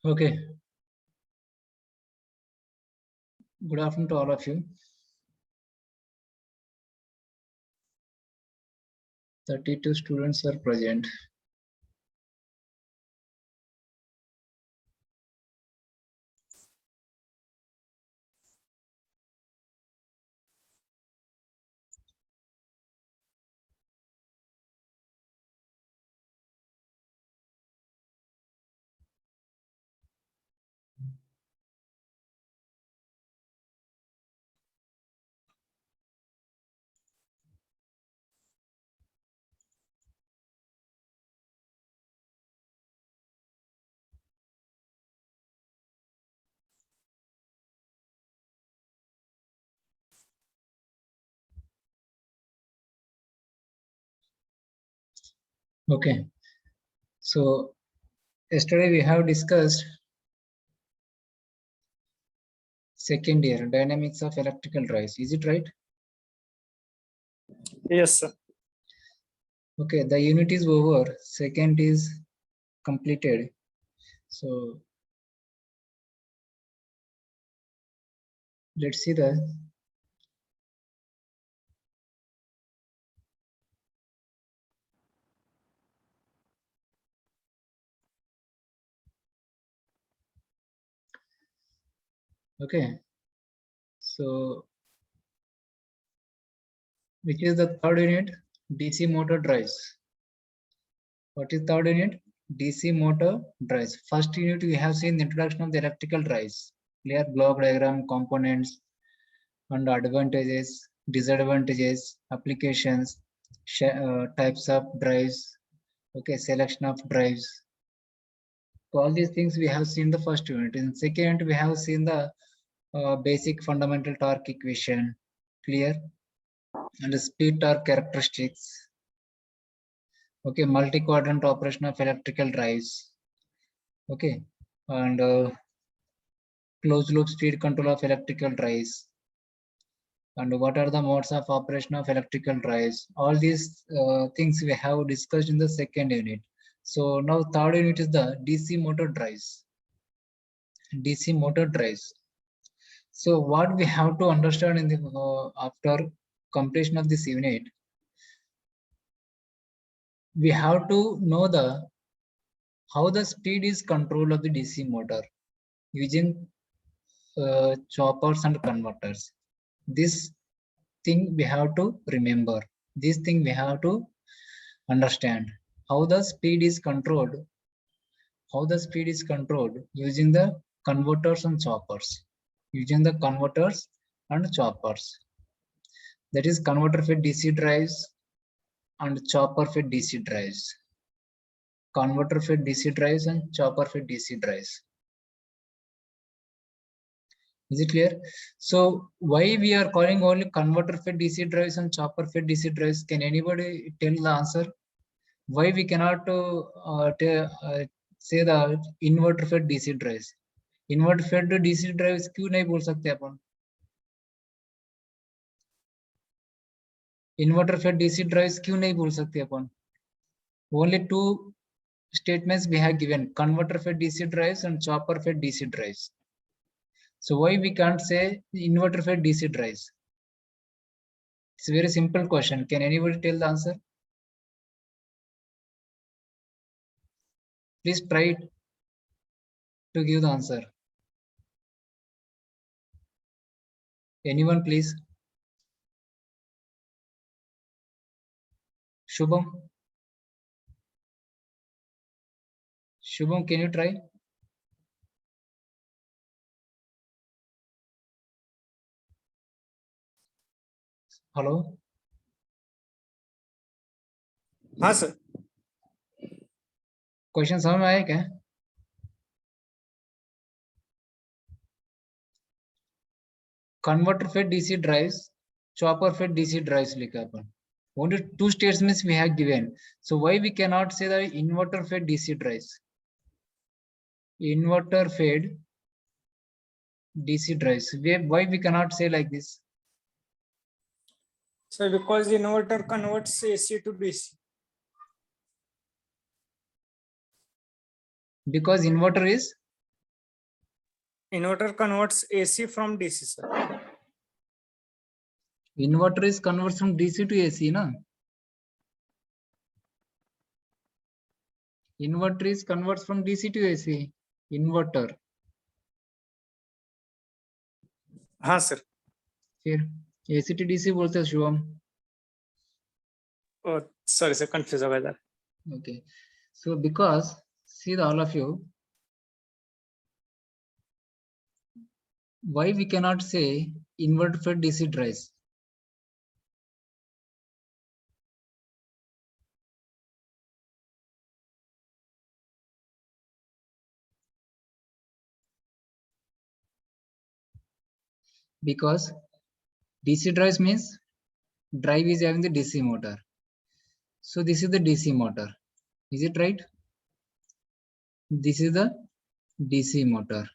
Okay. Good afternoon to all of you. 32 students are present. Okay. So yesterday we have discussed second year dynamics of electrical drives. Is it right? Yes, sir. Okay. The unit is over. Second is completed. So let's see the okay. So which is the third unit? DC motor drives. What is third unit? DC motor drives. First unit we have seen the introduction of the electrical drives. Clear block diagram, components, and advantages, disadvantages, applications, types of drives, okay, selection of drives. So all these things we have seen the first unit. In second unit, we have seen the basic fundamental torque equation, clear, and the speed torque characteristics. Okay, multi-quadrant operation of electrical drives. Okay, and closed loop speed control of electrical drives. And what are the modes of operation of electrical drives? All these things we have discussed in the second unit. So now third unit is the DC motor drives. DC motor drives. So what we have to understand in the after completion of this unit, we have to know the how the speed is control of the DC motor using choppers and converters. This thing we have to remember. This thing we have to understand how the speed is controlled. How the speed is controlled using the converters and choppers. Using the converters and choppers. That is converter fed DC drives and chopper fed DC drives. Converter fed DC drives and chopper fed DC drives. Is it clear? So why we are calling only converter fed DC drives and chopper fed DC drives? Can anybody tell the answer? Why we cannot say the inverter fed DC drives? Inverter fed DC drives क्यों नहीं बोल सकते अपन? Inverter fed DC drives क्यों नहीं बोल सकते अपन? Only two statements we have given: converter fed DC drives and chopper fed DC drives. So why we can't say inverter fed DC drives? It's a very simple question. Can anybody tell the answer? Please try to give the answer. Anyone, please? Shubham? Shubham, can you try? Hello, हाँ sir. Question समझ में आया क्या? Converter fed DC drives, chopper fed DC drives लिखा अपन. Only two statements we have given. So why we cannot say that inverter fed DC drives? Inverter fed DC drives. Why we cannot say like this? So because the inverter converts AC to DC. Because inverter is Inverter converts AC from DC, sir. inverter is converts from DC to AC, na? Inverter is converts from DC to AC. Inverter. हाँ sir. फिर AC to DC बोलते हैं Shubham. Oh, sorry sir, confused हो गया इधर. Okay. So because see the all of you, why we cannot say inverter fed DC drives? Because DC drives means drive is having the DC motor. So this is the DC motor. Is it right? This is the DC motor.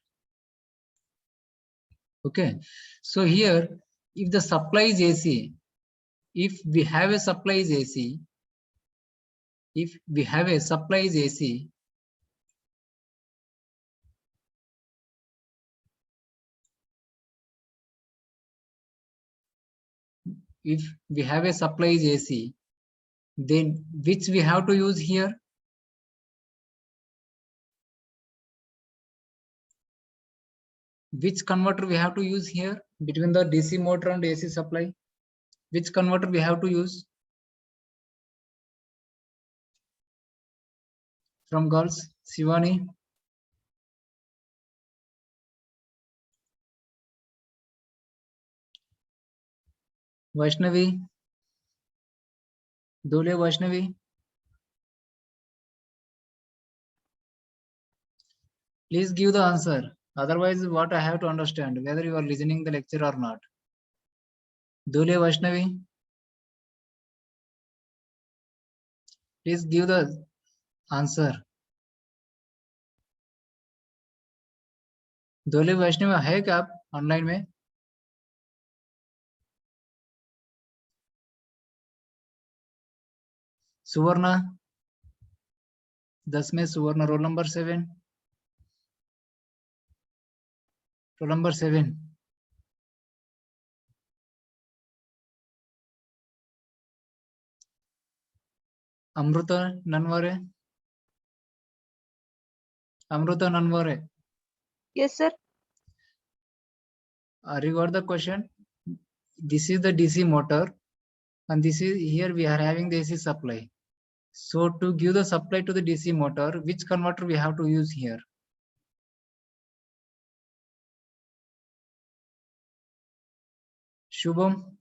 Okay. So here, if the supply is AC, if we have a supply is AC, if we have a supply is AC, if we have a supply is AC, then which we have to use here? Which converter we have to use here between the DC motor and AC supply? Which converter we have to use? From girls, Shivani. Vaishnavi. Dole Vaishnavi. Please give the answer. Otherwise, what I have to understand, whether you are listening the lecture or not. Dule Vaishnavi. Please give the answer. दोले वैष्णव है क्या आप online में? सुवर्णा 10 में Suvarna roll number 7. Roll number 7. Amruta Nanaware. Amruta Nanaware. Yes, sir. You got the question? This is the DC motor and this is here we are having the AC supply. So to give the supply to the DC motor, which converter we have to use here? Shubham.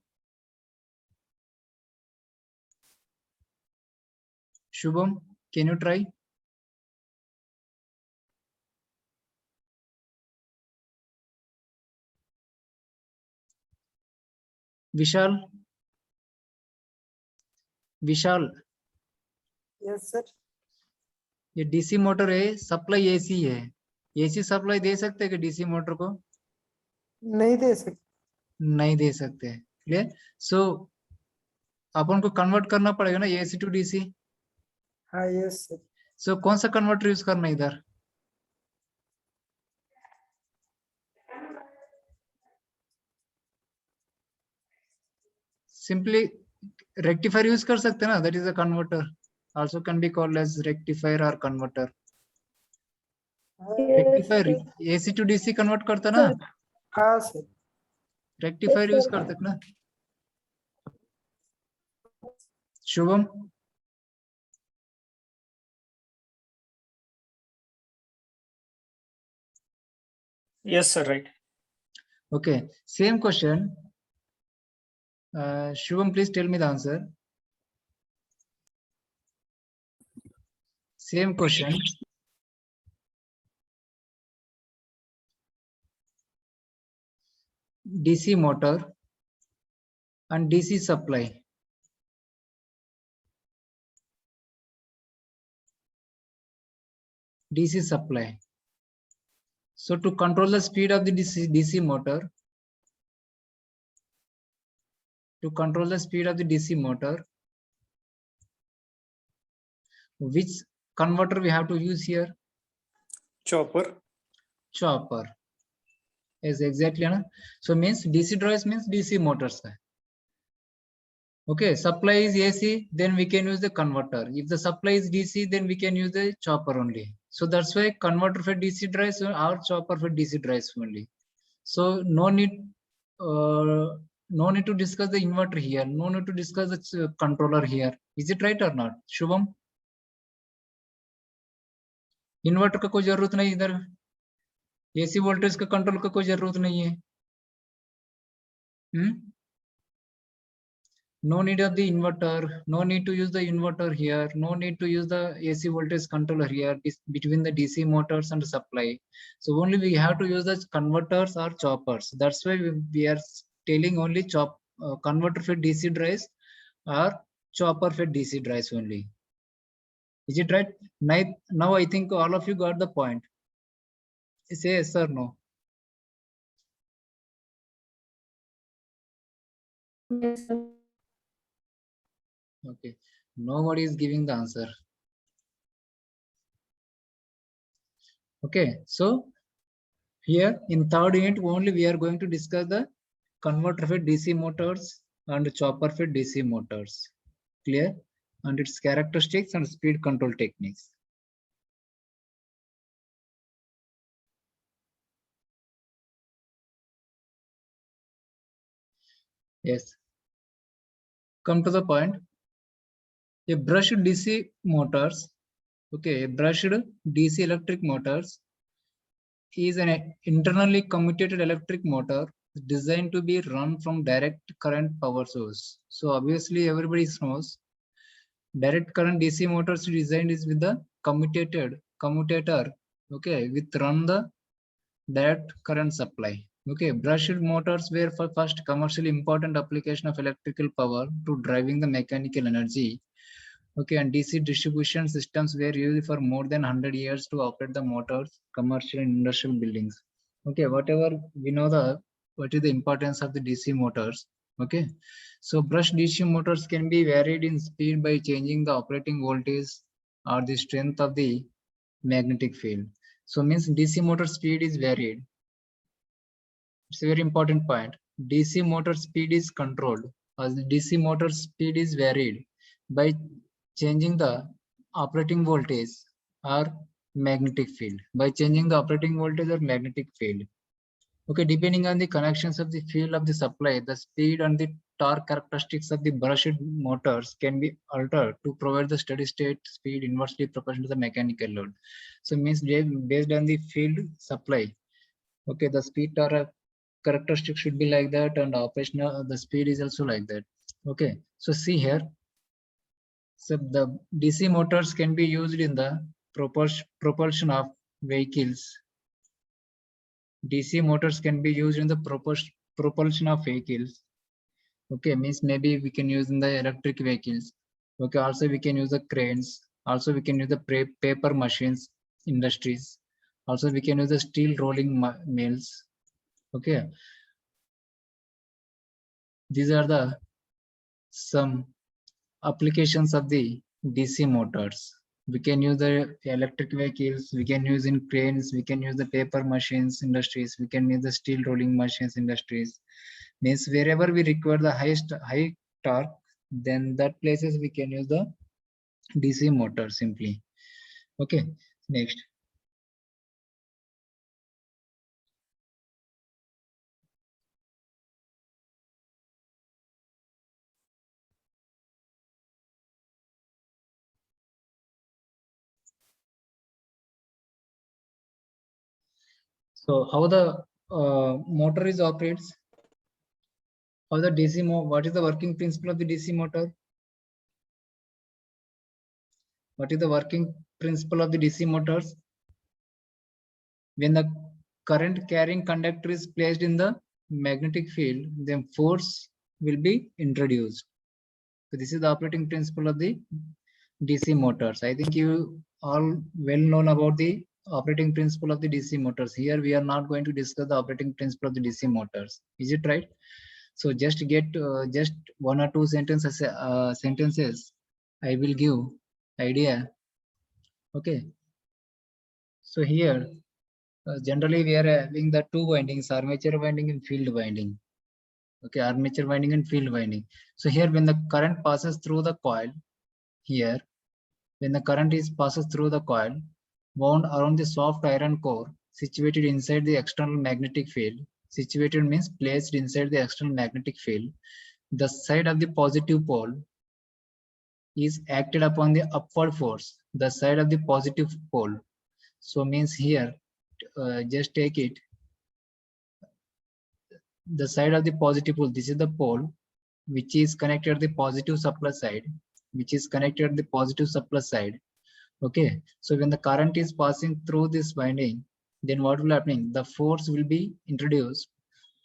Shubham, can you try? Vishal. Vishal. Yes sir. ये DC motor है, supply AC है. AC supply दे सकते हैं कि DC motor को? नहीं दे सकते. नहीं दे सकते. क्लियर? सो अपन को कन्वर्ट करना पड़ेगा ना एसी टू डीसी. हाँ यस सर. सो कौन सा कन्वर्टर यूज करना है इधर? सिंपली रेक्टिफायर यूज कर सकते हैं ना, that is a converter. Also can be called as rectifier और converter. Rectifier AC to DC convert करता ना. हाँ सर. रेक्टिफायर यूज करते ना. Shubham. Yes, sir, right. Okay, same question. Shubham, please tell me the answer. Same question. DC motor and DC supply. DC supply. So to control the speed of the DC motor, to control the speed of the DC motor, which converter we have to use here? Chopper. Chopper. Yes, exactly. Na? So means DC drives means DC motors. Okay, supply is AC, then we can use the converter. If the supply is DC, then we can use the chopper only. So that's why converter for DC drives or chopper for DC drives only. So no need to discuss the inverter here. No need to discuss the controller here. Is it right or not, Shubham? Inverter का कोई जरूरत नहीं इधर, AC voltage का control का कोई जरूरत नहीं है. No need of the inverter, no need to use the inverter here, no need to use the AC voltage controller here between the DC motors and the supply. So only we have to use the converters or choppers. That's why we are telling only converter for DC drives or chopper for DC drives only. Is it right? Now I think all of you got the point. Say yes or no. Yes, sir. Okay, nobody is giving the answer. Okay, so here in third unit only we are going to discuss the converter for DC motors and chopper for DC motors. Clear? And its characteristics and speed control techniques. Yes. Come to the point. A brushed DC motors, okay, a brushed DC electric motors is an internally commutated electric motor designed to be run from direct current power source. So obviously everybody knows direct current DC motors designed is with the commutator, okay, with run the direct current supply. Okay, brushed motors were for first commercially important application of electrical power to driving the mechanical energy. Okay, and DC distribution systems were used for more than 100 years to operate the motors, commercial and industrial buildings. Okay, whatever we know what is the importance of the DC motors. Okay, so brushed DC motors can be varied in speed by changing the operating voltage or the strength of the magnetic field. So means DC motor speed is varied. It's a very important point. DC motor speed is controlled as the DC motor speed is varied by changing the operating voltage or magnetic field. By changing the operating voltage or magnetic field. Okay, depending on the connections of the field of the supply, the speed and the torque characteristics of the brushed motors can be altered to provide the steady state speed inversely proportional to the mechanical load. So means based on the field supply, okay, the speed torque characteristic should be like that, and operational the speed is also like that. Okay, so see here. So the DC motors can be used in the propulsion of vehicles. DC motors can be used in the propulsion of vehicles. Okay, means maybe we can use in the electric vehicles. Okay, also we can use the cranes. Also we can use the paper machines industries. Also we can use the steel rolling mills. Okay, these are the some applications of the DC motors. We can use the electric vehicles, we can use in cranes, we can use the paper machines industries, we can use the steel rolling machines industries. Means wherever we require the high torque, then that places we can use the DC motor simply. Okay, next. So how the motor is operates? How the DC what is the working principle of the DC motor? What is the working principle of the DC motors? When the current carrying conductor is placed in the magnetic field, then force will be introduced. So this is the operating principle of the DC motors. I think you all well known about the operating principle of the DC motors. Here we are not going to discuss the operating principle of the DC motors. Is it right? So just get just one or two sentences. I will give idea. Okay. So here generally we are having the two windings, armature winding and field winding. Okay, armature winding and field winding. So here when the current passes through the coil, here when the current is passes through the coil wound around the soft iron core situated inside the external magnetic field. Situated means placed inside the external magnetic field. The side of the positive pole is acted upon the upward force. The side of the positive pole. So means here, just take it. The side of the positive pole. This is the pole which is connected to the positive supply side. Which is connected to the positive supply side. Okay, so when the current is passing through this winding, then what will happen? The force will be introduced.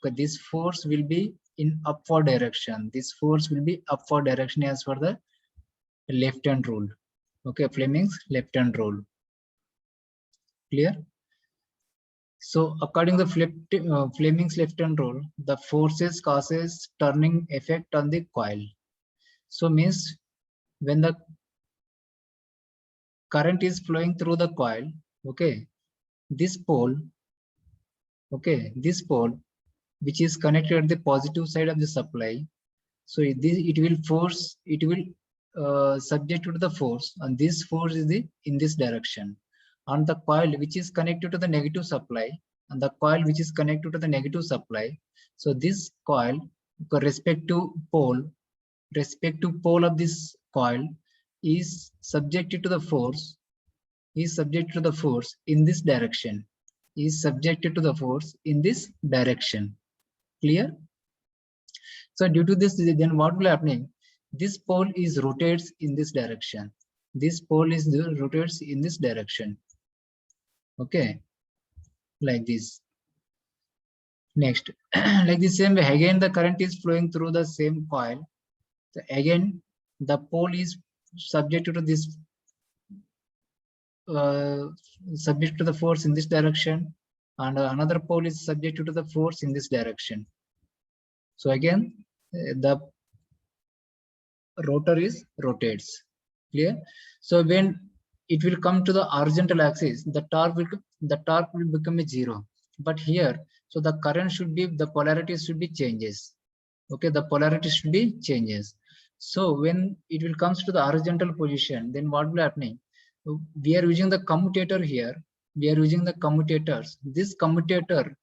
Okay, this force will be in upward direction. This force will be upward direction as per the left hand rule. Okay, Fleming's left hand rule. Clear? So according to Fleming's left hand rule, the forces causes turning effect on the coil. So means when the current is flowing through the coil, okay, this pole, okay, this pole which is connected at the positive side of the supply, so it will force, it will subject to the force, and this force is in this direction. On the coil which is connected to the negative supply, and the coil which is connected to the negative supply, so this coil respective pole of this coil is subjected to the force, in this direction, is subjected to the force in this direction. Clear? So due to this, then what will happening? This pole is rotates in this direction. This pole is rotates in this direction. Okay, like this. Next, like the same way, again the current is flowing through the same coil. So again, the pole is subject to this, subject to the force in this direction, and another pole is subject to the force in this direction. So again, the rotor is rotates. Clear? So when it will come to the horizontal axis, the torque will become a zero. But here, so the current should be, the polarity should be changes. Okay, the polarity should be changes. So when it will comes to the horizontal position, then what will happening? We are using the commutator here. We are using the commutators. This commutator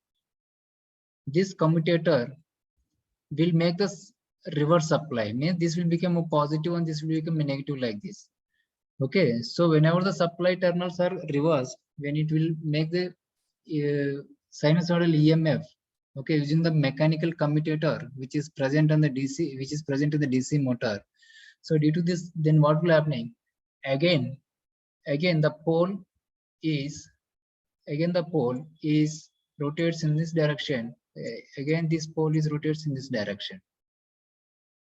will make the reverse supply. Means this will become a positive and this will become a negative like this. Okay, so whenever the supply terminals are reversed, when it will make the sinusoidal EMF, okay, using the mechanical commutator which is present on the DC, which is present in the DC motor. So due to this, then what will happening? Again the pole is rotates in this direction. Again this pole is rotates in this direction.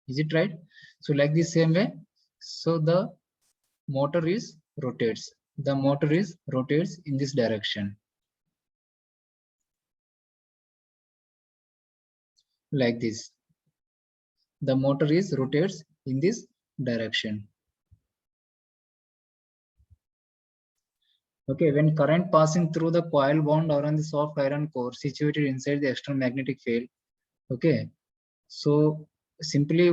Is it right? So like the same way, so the motor is rotates. The motor is rotates in this direction. Like this. The motor is rotates in this direction. Okay, when current passing through the coil wound around the soft iron core situated inside the external magnetic field. Okay, so simply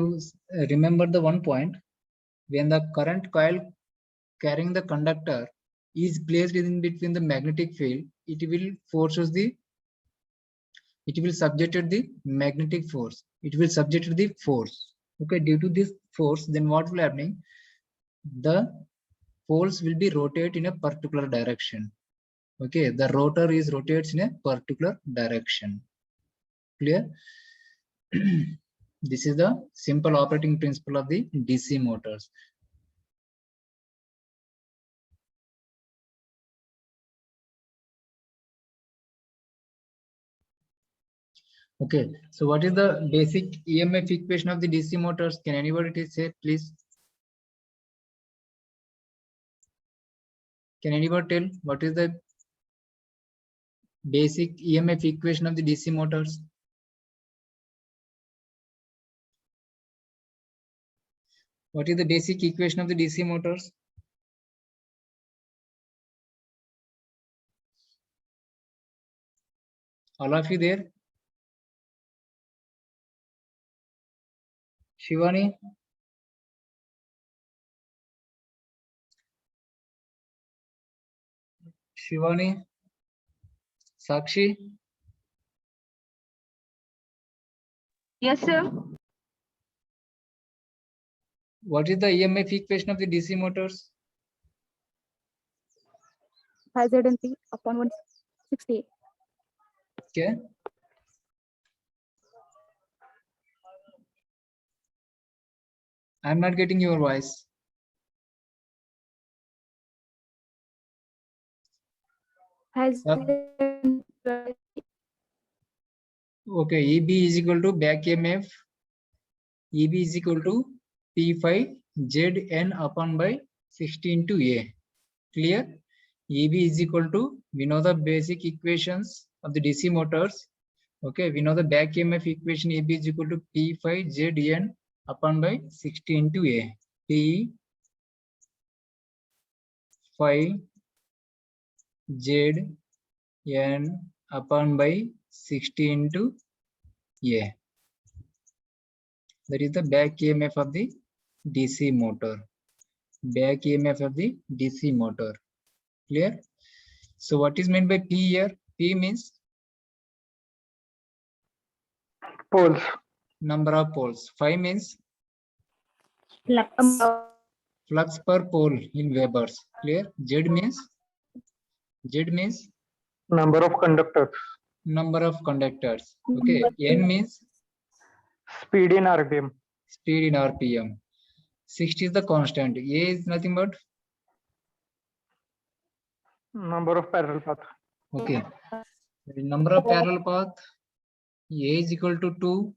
remember the one point. When the current coil carrying the conductor is placed in between the magnetic field, it will subject to the magnetic force. It will subject to the force. Okay, due to this force, then what will happening? The poles will be rotate in a particular direction. Okay, the rotor is rotates in a particular direction. Clear? This is the simple operating principle of the DC motors. Okay, so what is the basic EMF equation of the DC motors? Can anybody say, please? Can anybody tell what is the basic EMF equation of the DC motors? What is the basic equation of the DC motors? All of you there? Shivani? Shivani? Sakshi? Yes, sir. What is the EMF equation of the DC motors? P upon 160. Okay. I'm not getting your voice. Okay, EB is equal to back EMF. EB is equal to P5 ZN upon by 16 to A. Clear? EB is equal to, we know the basic equations of the DC motors. Okay, we know the back EMF equation. EB is equal to P5 ZN upon by 16 to A. P5 ZN upon by 16 to A. That is the back EMF of the DC motor. Back EMF of the DC motor. Clear? So what is meant by P here? P means Poles. number of poles. Phi means flux per pole in Webers. Clear? Z means Number of conductors. number of conductors. Okay. N means Speed in RPM. speed in RPM. 60 is the constant. A is nothing but Number of parallel paths. okay. The number of parallel path. A is equal to 2.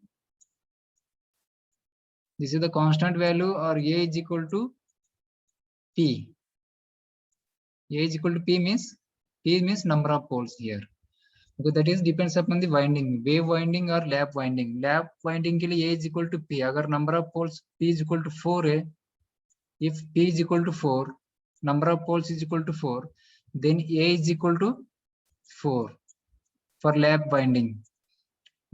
This is the constant value, or A is equal to P. A is equal to P means number of poles here. Okay, that is depends upon the winding, wave winding or lap winding. Lap winding के लिए A is equal to P. अगर number of poles P is equal to 4 है, if P is equal to 4, number of poles is equal to 4, then A is equal to 4 for lap winding.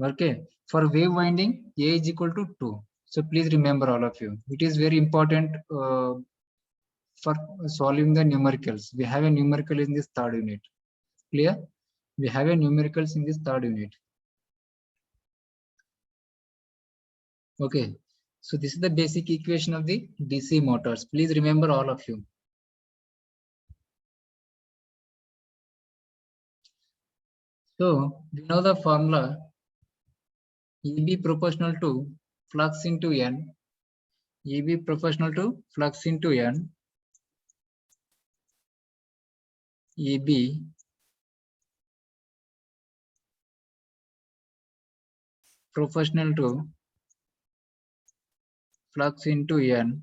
Okay, for wave winding, A is equal to 2. So please remember, all of you, it is very important for solving the numericals. We have a numerical in this third unit. Clear? We have a numericals in this third unit. Okay, so this is the basic equation of the DC motors. Please remember, all of you. So we know the formula EB proportional to flux into N. EB proportional to flux into N. EB proportional to flux into N.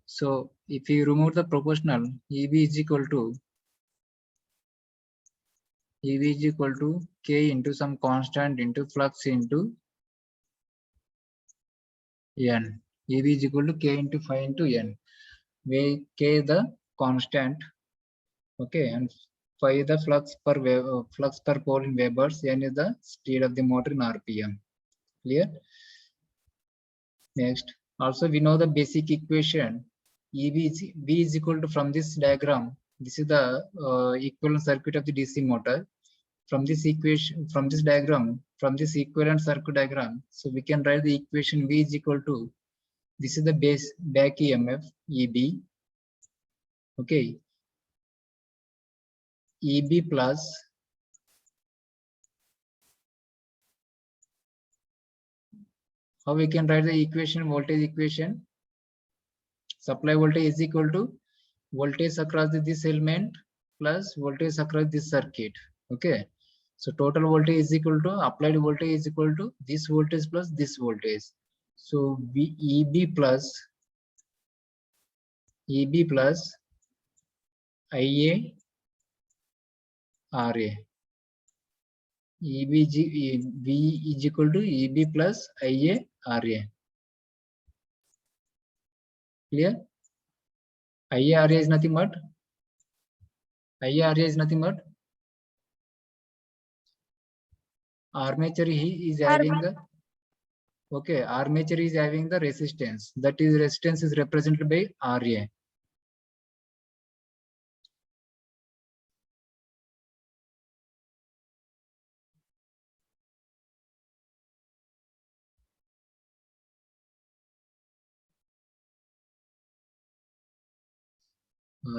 So if you remove the proportional, EB is equal to K into some constant into flux into N. EB is equal to K into phi into N, where K the constant, okay, and phi the flux per pole in Webers, N is the speed of the motor in RPM. Clear? Next, also we know the basic equation. B is equal to, from this diagram, this is the equivalent circuit of the DC motor. From this equation, from this diagram, from this equivalent circuit diagram, so we can write the equation V is equal to, this is the base back EMF EB. Okay, EB plus how we can write the equation, voltage equation? Supply voltage is equal to voltage across this element plus voltage across this circuit. Okay. So total voltage is equal to applied voltage is equal to this voltage plus this voltage. So EB plus IA RA. V is equal to EB plus IA RA. Clear? IA RA is nothing but armature is having the armature is having the resistance. That is resistance is represented by RA.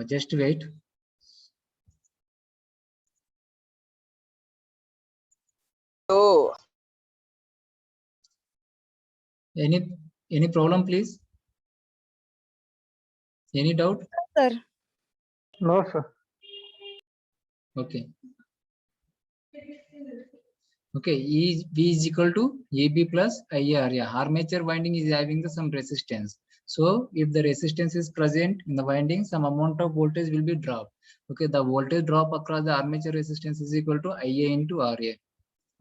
Just wait. Oh, Any problem, please? Any doubt? Sir. No, sir. Okay. Okay, V is equal to EB plus IR. Armature winding is having some resistance. So if the resistance is present in the winding, some amount of voltage will be dropped. Okay, the voltage drop across the armature resistance is equal to IA into RA.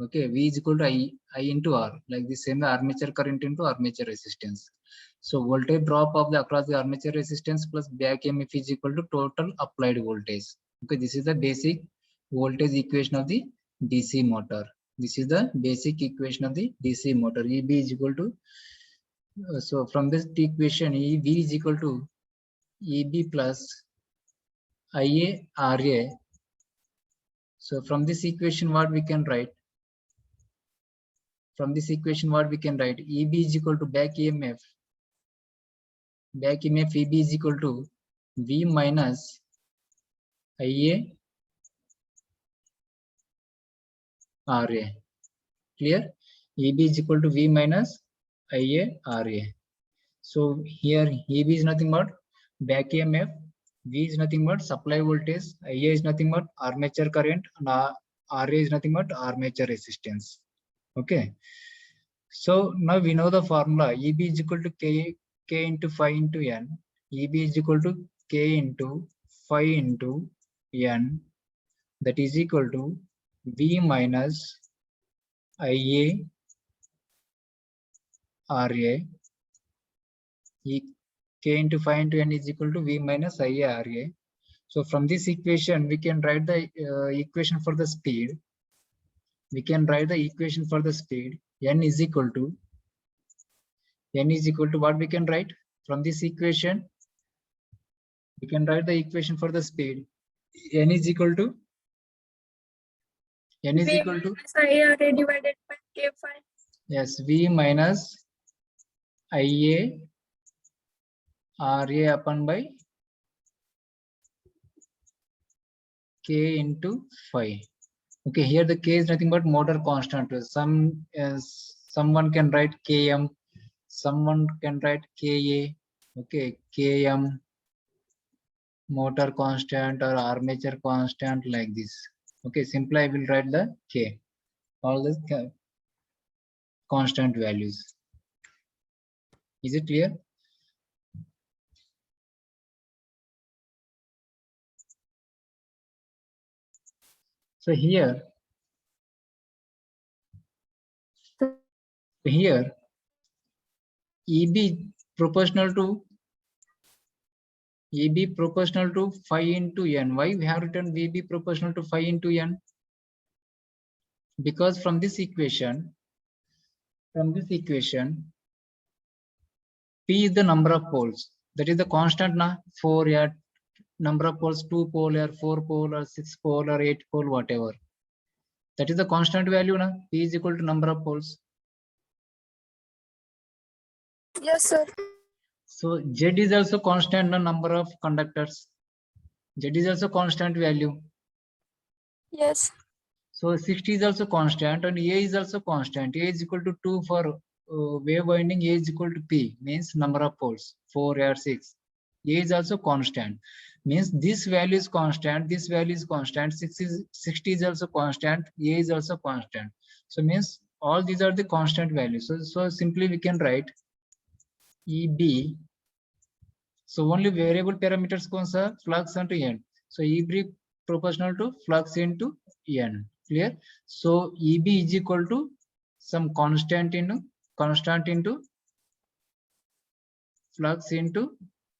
Okay, V is equal to I into R, like the same armature current into armature resistance. So voltage drop of the across the armature resistance plus back EMF is equal to total applied voltage. Okay, this is the basic voltage equation of the DC motor. This is the basic equation of the DC motor. EB is equal to so from this equation, EV is equal to EB plus IA RA. So from this equation, what we can write? From this equation, what we can write? EB is equal to back EMF. Back EMF EB is equal to V minus IA RA. Clear? EB is equal to V minus IA RA. So here EB is nothing but back EMF, V is nothing but supply voltage, IA is nothing but armature current, and RA is nothing but armature resistance. Okay. So now we know the formula. EB is equal to K into phi into N. EB is equal to K into phi into N. That is equal to V minus IA RA. K into phi into N is equal to V minus IA RA. So from this equation, we can write the equation for the speed. We can write the equation for the speed. N is equal to what we can write from this equation? We can write the equation for the speed. N is equal to IRA divided by K phi. yes, V minus IA RA upon by K into phi. Okay, here the K is nothing but motor constant. Someone can write Km, someone can write Ka. Okay, Km, motor constant or armature constant, like this. Okay, simply I will write the K, all the constant values. Is it clear? So here EB proportional to phi into N. Why we have written VB proportional to phi into N? Because from this equation, P is the number of poles. That is the constant na 4 या number of poles 2 pole or 4 pole or 6 pole or 8 pole, whatever. That is the constant value na. P is equal to number of poles. Yes, sir. So Z is also constant, the number of conductors. Z is also constant value. Yes. So 60 is also constant and A is also constant. A is equal to 2 for wave winding, A is equal to P, means number of poles, 4 or 6. A is also constant, means this value is constant, this value is constant, 60 is also constant, A is also constant. So means all these are the constant values. So simply we can write EB. So only variable parameters are flux and N. So EB proportional to flux into N. Clear? So EB is equal to some constant into flux into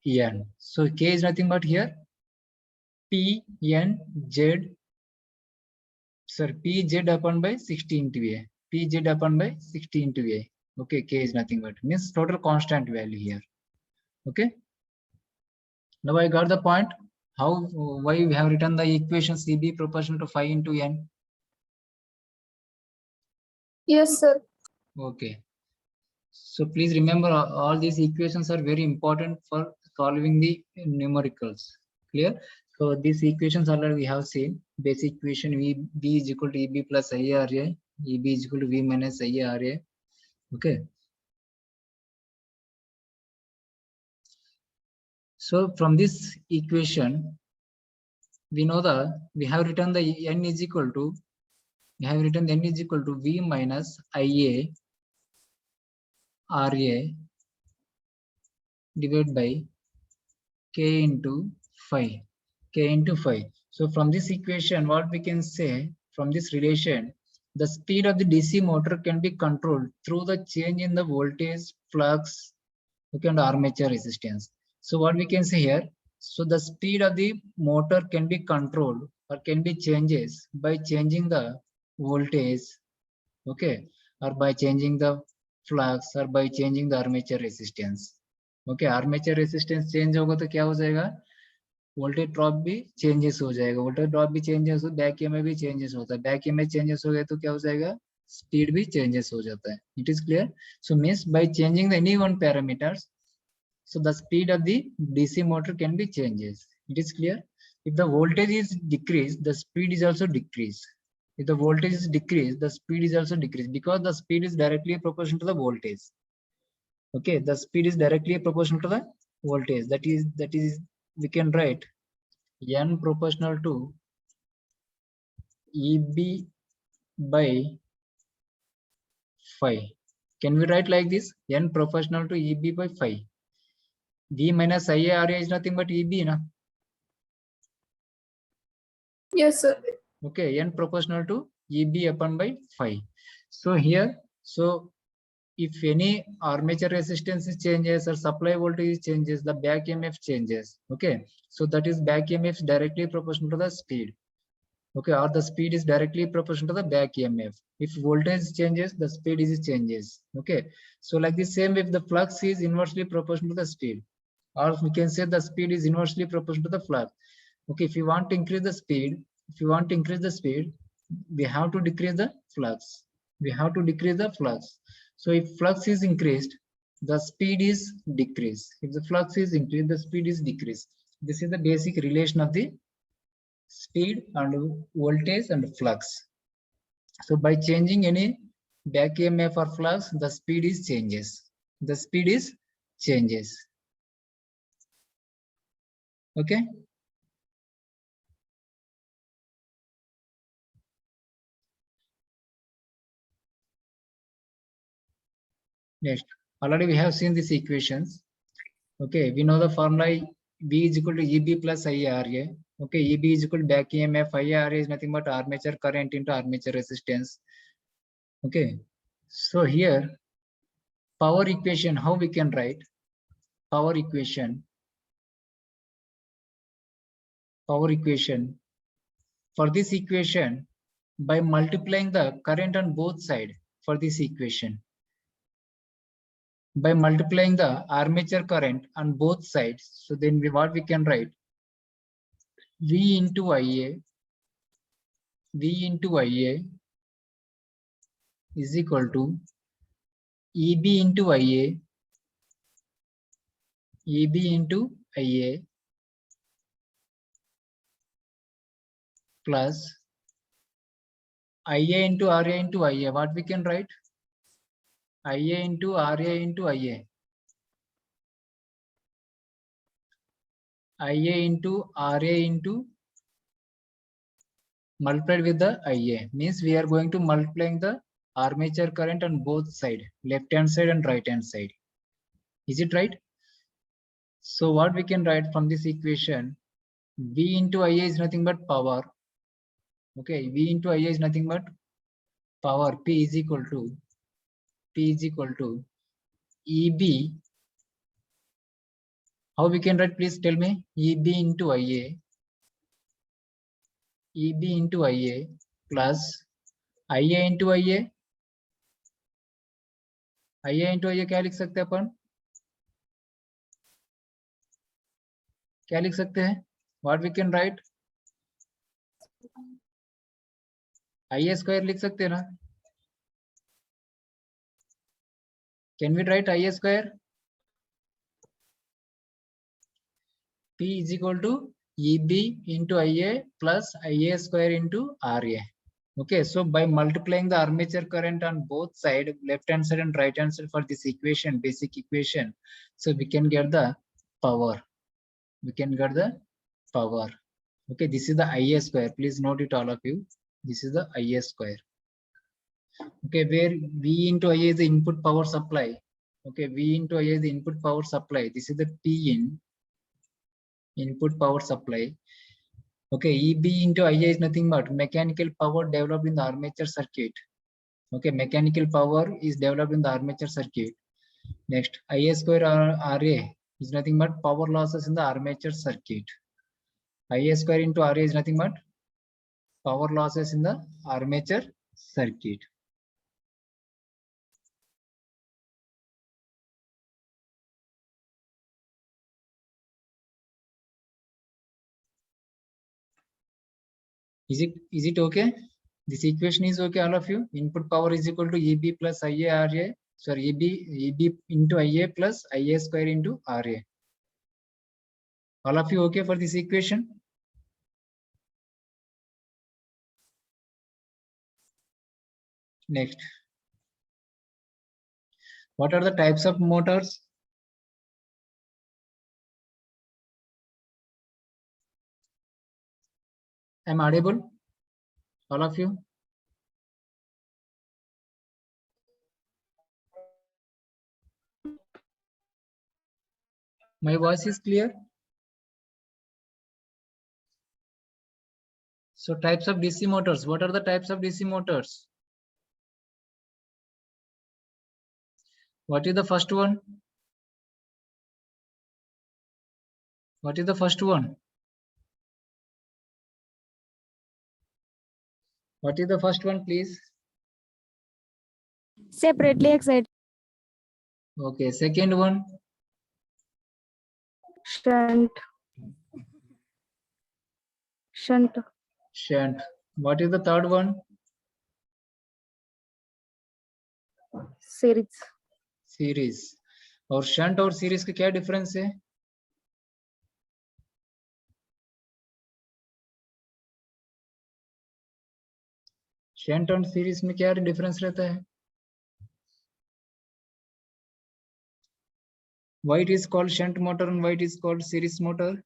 N. So K is nothing but here PNZ. Sir, PZ upon by 60 into A. PZ upon by 60 into A. Okay, K is nothing but means total constant value here. Okay. Now I got the point. Why we have written the equation CB proportional to phi into N. Yes, sir. Okay. So please remember all these equations are very important for solving the numericals. Clear? So these equations already we have seen. Basic equation V is equal to EB plus IARA. EB is equal to V minus IARA. Okay. So from this equation, we know that we have written the N is equal to V minus IA RA divided by K into phi. So from this equation, what we can say from this relation, the speed of the DC motor can be controlled through the change in the voltage, flux, okay, and armature resistance. So what we can say here, so the speed of the motor can be controlled or can be changes by changing the voltage, okay, or by changing the flux or by changing the armature resistance. Okay, armature resistance change होगा तो क्या हो जाएगा, voltage drop भी changes हो जाएगा, voltage drop भी changes हो, बैक ईएमएफ भी चेंजेस होता है, बैक ईएमएफ चेंजेस हो गए तो क्या हो जाएगा, स्पीड भी चेंजेस हो जाता है. It is clear? So means by changing the any one parameters, so the speed of the DC motor can be changes. It is clear? If the voltage is decreased, the speed is also decreased. If the voltage is decreased, the speed is also decreased because the speed is directly proportional to the voltage. Okay, the speed is directly proportional to the voltage. That is we can write N proportional to EB by phi. Can we write like this? N proportional to EB by phi. V minus IARA is nothing but EB, na? Yes, sir. Okay, N proportional to EB upon by phi. So here, so if any armature resistance changes or supply voltage changes, the back EMF changes. Okay, so that is back EMF is directly proportional to the speed. Okay, or the speed is directly proportional to the back EMF. If voltage changes, the speed is changes. Okay, so like the same, if the flux is inversely proportional to the speed, or we can say the speed is inversely proportional to the flux. Okay, if you want to increase the speed, we have to decrease the flux. So if flux is increased, the speed is decreased. If the flux is increased, the speed is decreased. This is the basic relation of the speed and voltage and flux. So by changing any back EMF or flux, the speed is changes. Okay. Next, already we have seen these equations. Okay, we know the formula V is equal to EB plus IARA. Okay, EB is equal to back EMF, IARA is nothing but armature current into armature resistance. Okay, so here power equation, how we can write power equation? For this equation, by multiplying the current on both sides for this equation, by multiplying the armature current on both sides, so then what we can write, V into IA is equal to EB into IA plus IA into RA into IA. What we can write? IA into RA into IA. IA into RA into multiplied with the IA means we are going to multiplying the armature current on both side, left hand side and right hand side. Is it right? So what we can write from this equation, V into IA is nothing but power. Okay, V into IA is nothing but power. P is equal to EB. How we can write? Please tell me. EB into IA plus IA into IA. IA into IA क्या लिख सकते हैं अपन? क्या लिख सकते हैं? What we can write? IA square लिख सकते हैं ना? Can we write IA square? P is equal to EB into IA plus IA square into RA. Okay, so by multiplying the armature current on both sides, left hand side and right hand side for this equation, basic equation, so we can get the power. Okay, this is the IA square. Please note it, all of you. This is the IA square. Okay, where V into IA is the input power supply. Okay, V into IA is the input power supply. This is the P in input power supply. Okay, EB into IA is nothing but mechanical power developed in the armature circuit. Okay, mechanical power is developed in the armature circuit. Next, IA square RA is nothing but power losses in the armature circuit. IA square into RA is nothing but power losses in the armature circuit. Is it okay? This equation is okay, all of you? Input power is equal to EB plus IA RA. Sorry, EB into IA plus IA square into RA. All of you okay for this equation? Next, what are the types of motors? I'm audible, all of you? My voice is clear? So types of DC motors, what are the types of DC motors? What is the first one? What is the first one? What is the first one, please? Separately excited. Okay, second one. Shunt. Shunt. What is the third one? Series. और shunt और series का क्या difference है? Shunt और series में क्या difference रहता है? Why it is called shunt motor and why it is called series motor?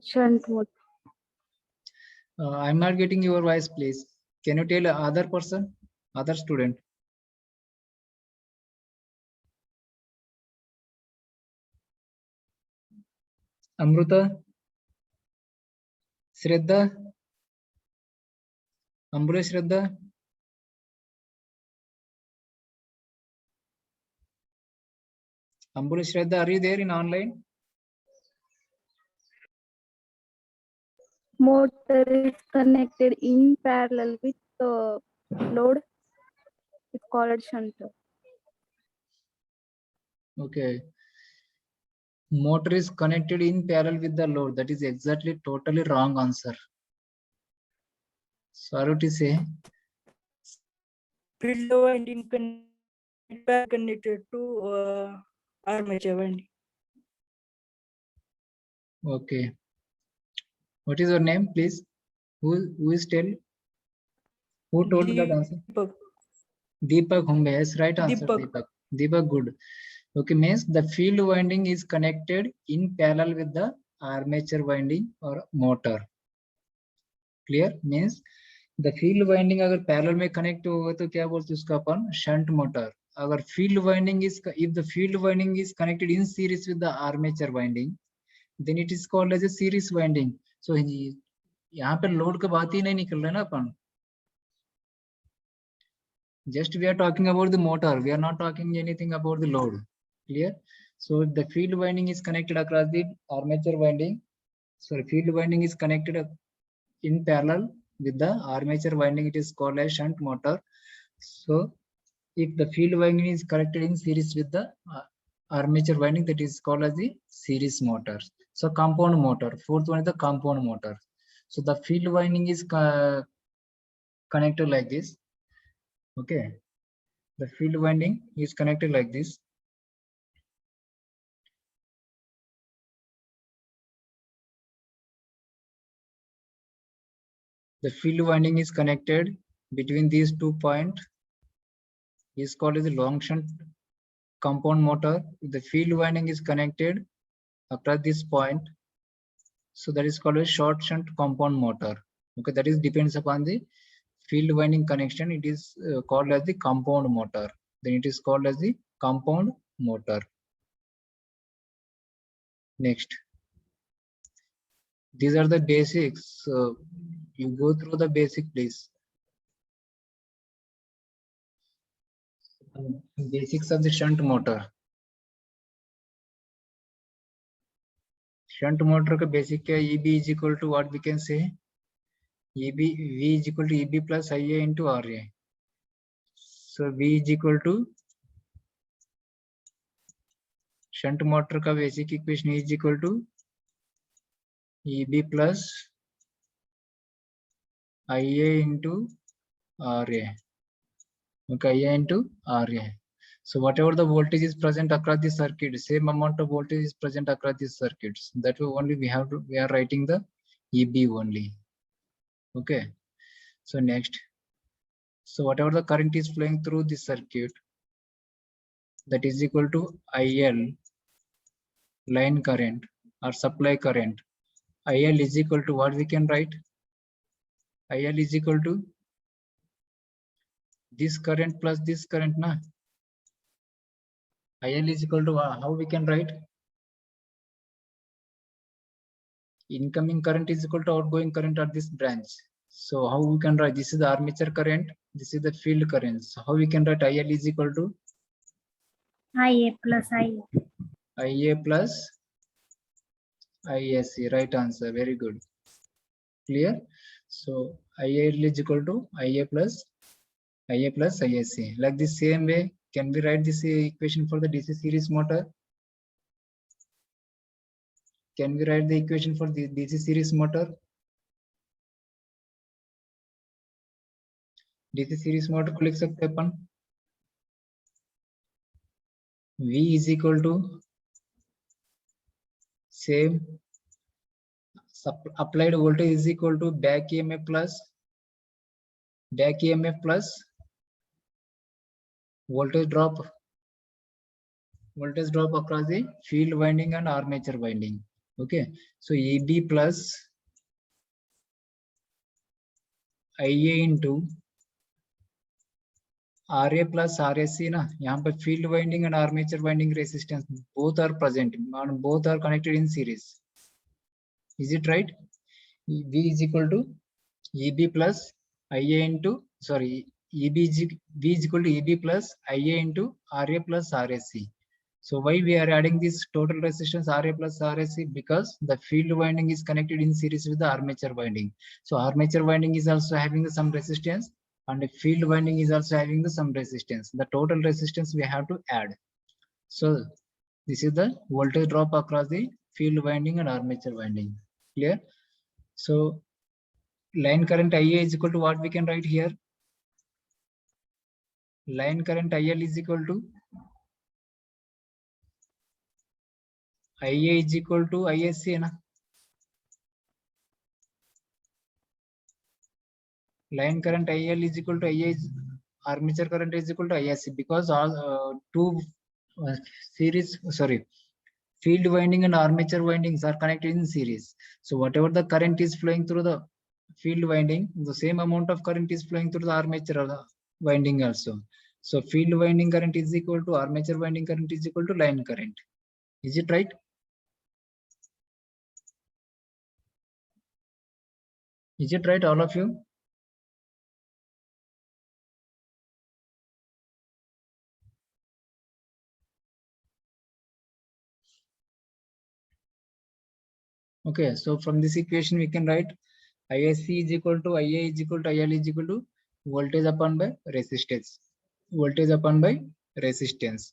Shunt motor. I'm not getting your voice, please. Can you tell other person, other student? Amruta, Shraddha, Ambule Shraddha. Ambule Shraddha, are you there in online? Motor is connected in parallel with the load. It's called shunt. Okay. Motor is connected in parallel with the load. That is exactly totally wrong answer. Sorry to say. Field winding connected to armature winding. Okay. What is your name, please? Who is tell? Who told that answer? Deepak. Deepak Humbe. Yes, right answer. Deepak. Deepak. Deepak, good. Okay, means the field winding is connected in parallel with the armature winding or motor. Clear? Means the field winding अगर parallel में connect होगा तो क्या बोलते हैं उसका अपन shunt motor. अगर field winding is, if the field winding is connected in series with the armature winding, then it is called as a series winding. So यहाँ पे load का बात ही नहीं निकल रहा है ना अपन. Just we are talking about the motor. We are not talking anything about the load. Clear? So the field winding is connected across the armature winding. So field winding is connected in parallel with the armature winding. It is called as shunt motor. So if the field winding is connected in series with the armature winding, that is called as the series motor. So compound motor. Fourth one is the compound motor. So the field winding is connected like this. Okay. The field winding is connected like this. The field winding is connected between these 2 points. Is called as a long shunt compound motor. The field winding is connected across this point. So that is called a short shunt compound motor. Okay, that is depends upon the field winding connection. It is called as the compound motor. Then it is called as the compound motor. Next. These are the basics. You go through the basic, please. Basics of the shunt motor. Shunt motor का basic क्या है? EB is equal to what we can say? EB, V is equal to EB plus IA into RA. So V is equal to shunt motor का basic equation is equal to EB plus IA into RA. Okay, IA into RA. So whatever the voltage is present across the circuit, same amount of voltage is present across these circuits. That way only we are writing the EB only. Okay. So next. So whatever the current is flowing through this circuit, that is equal to IL, line current or supply current. IL is equal to what we can write? IL is equal to this current plus this current, na? IL is equal to how we can write? Incoming current is equal to outgoing current at this branch. So how we can write? This is the armature current. This is the field current. So how we can write IL is equal to IA plus IA. IA plus ISC. Right answer. Very good. Clear? So IL is equal to IA plus ISC. Like the same way, can we write this equation for the DC series motor? Can we write the equation for the DC series motor? DC series motor को लिख सकते हैं अपन. V is equal to same applied voltage is equal to back EMF plus voltage drop across the field winding and armature winding. Okay, so EB plus IA into RA plus RSC ना, यहाँ पे field winding and armature winding resistance both are present and both are connected in series. Is it right? V is equal to EB plus IA into V is equal to EB plus IA into RA plus RSC. So why we are adding this total resistance RA plus RSC? Because the field winding is connected in series with the armature winding. So armature winding is also having some resistance and the field winding is also having some resistance. The total resistance we have to add. So this is the voltage drop across the field winding and armature winding. Clear? So line current IA is equal to what we can write here? Line current IL is equal to IA is equal to ISC, na? line current IL is equal to IA is armature current is equal to ISC, because all two field winding and armature windings are connected in series. So whatever the current is flowing through the field winding, the same amount of current is flowing through the armature winding also. So field winding current is equal to armature winding current is equal to line current. Is it right? Is it right, all of you? Okay, so from this equation we can write ISC is equal to IA is equal to IL is equal to voltage upon by resistance. Voltage upon by resistance.